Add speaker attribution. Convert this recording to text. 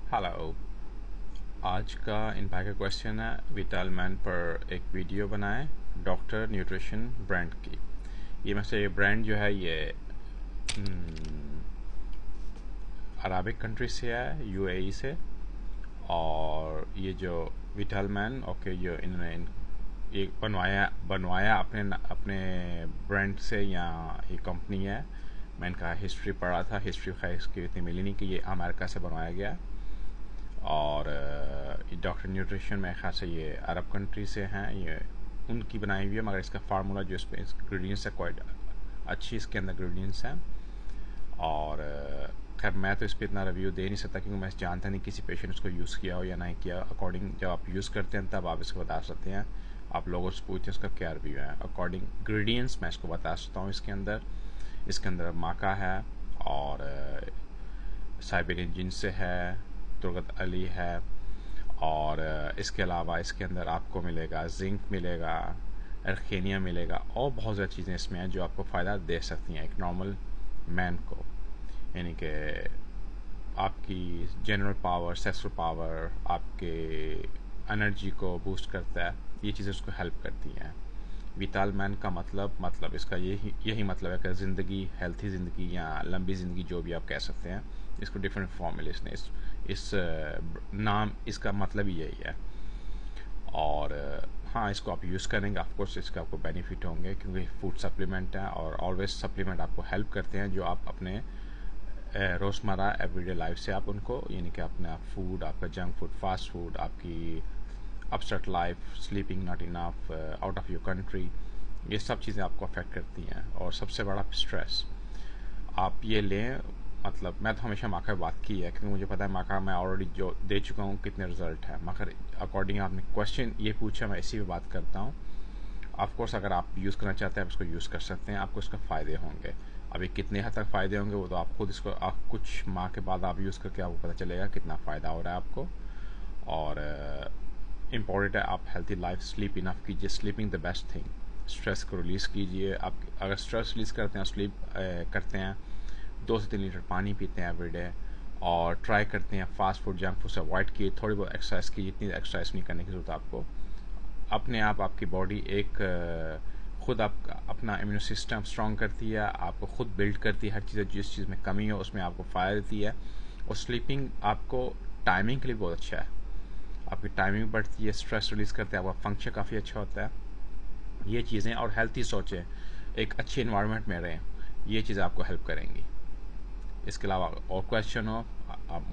Speaker 1: Hello. आज का in fact का क्वेश्चन है विटाल मैन पर एक वीडियो बनाए डॉक्टर न्यूट्रिशन ब्रांड की। ये में से ये ब्रांड जो है ये अरबिक कंट्री से है, यूएई से। और ये जो विटाल मैन ओके जो इन्होंने ये बनवाया अपने अपने ब्रांड से, या ये कंपनी है। मैं इनका हिस्ट्री पढ़ा था, हिस्ट्री खैर इसकी इतनी मिली नहीं कि ये अमेरिका से बनवाया गया। और डॉक्टर न्यूट्रिशन मेरे ख्याल से ये अरब कंट्री से हैं, ये उनकी बनाई हुई है। मगर इसका फार्मूला जो इसमें इंग्रेडिएंट्स है क्वाइट अच्छी इसके अंदर इंग्रेडिएंट्स हैं। और खैर मैं तो इस पर इतना रिव्यू दे नहीं सकता क्योंकि मैं जानता नहीं किसी पेशेंट इसको यूज़ किया हो या नहीं किया। अकॉर्डिंग जब आप यूज़ करते हैं तब आप इसको बता सकते हैं। आप लोगों से पूछते हैं इसका क्या रिव्यू है। अकॉर्डिंग इंग्रेडिएंट्स मैं इसको बता सकता हूँ। इसके अंदर माका है, और साइबेरियन जिन से है, तुर्गत अली है। और इसके अलावा इसके अंदर आपको मिलेगा जिंक मिलेगा, एर्खेनिया मिलेगा, और बहुत ज़्यादा चीज़ें इसमें हैं जो आपको फ़ायदा दे सकती हैं एक नॉर्मल मैन को। यानी कि आपकी जनरल पावर, सेक्सुअल पावर, आपके एनर्जी को बूस्ट करता है। ये चीज़ें उसको हेल्प करती हैं। विटाल मैन का मतलब इसका यही मतलब है कि ज़िंदगी, हेल्थी ज़िंदगी या लंबी ज़िंदगी जो भी आप कह सकते हैं। इसको डिफरेंट फॉर्मूले इसने इस नाम इसका मतलब ही यही है। और हाँ, इसको आप यूज़ करेंगे ऑफकोर्स इसके आपको बेनिफिट होंगे क्योंकि फूड सप्लीमेंट है। और ऑलवेज सप्लीमेंट आपको हेल्प करते हैं जो आप अपने रोज़मर्रा एवरीडे लाइफ से आप उनको, यानी कि अपना फूड, आपका जंक फूड, फास्ट फूड, आपकी upset life, sleeping not enough, out of your country, ये सब चीज़ें आपको अफेक्ट करती हैं। और सबसे बड़ा स्ट्रेस आप ये लें। मतलब मैं तो हमेशा माखा की बात की है क्योंकि मुझे पता है माखा मैं ऑलरेडी जो दे चुका हूँ कितने रिजल्ट है। मगर अकॉर्डिंग आपने क्वेश्चन ये पूछा, मैं इसी पे बात करता हूँ। ऑफकोर्स अगर आप यूज़ करना चाहते हैं आप इसको यूज़ कर सकते हैं, आपको इसका फ़ायदे होंगे। अभी कितने हद तक फ़ायदे होंगे वो तो आप खुद इसको कुछ माह के बाद आप यूज़ करके आपको पता चलेगा कितना फ़ायदा हो रहा है आपको। और इम्पॉर्टेंट है आप हेल्थी लाइफ, स्लीप इनफ कीजिए, sleeping the best thing. Stress को रिलीज़ कीजिए। आप अगर स्ट्रेस रिलीज़ करते हैं, स्लीप करते हैं, 2 से 3 लीटर पानी पीते हैं एवरीडे, और ट्राई करते हैं फास्ट फूड, जंक फूड से अवॉइड किए, थोड़ी बहुत एक्सरसाइज की, इतनी एक्सरसाइज नहीं करने की ज़रूरत आपको। अपने आप आपकी बॉडी एक खुद आप अपना इम्यून सिस्टम स्ट्रॉन्ग करती है, आपको खुद बिल्ड करती है। हर चीज़ जिस चीज़ में कमी हो उसमें आपको फ़ायदा देती है। और स्लीपिंग आपको टाइमिंग के लिए बहुत अच्छा है, आपकी टाइमिंग बढ़ती है, स्ट्रेस रिलीज़ करते हैं, आपका फंक्शन काफ़ी अच्छा होता है। ये चीज़ें, और हेल्थी सोचें, एक अच्छी इन्वायरमेंट में रहें, ये चीज़ें आपको हेल्प करेंगी। इसके अलावा और क्वेश्चन हो आप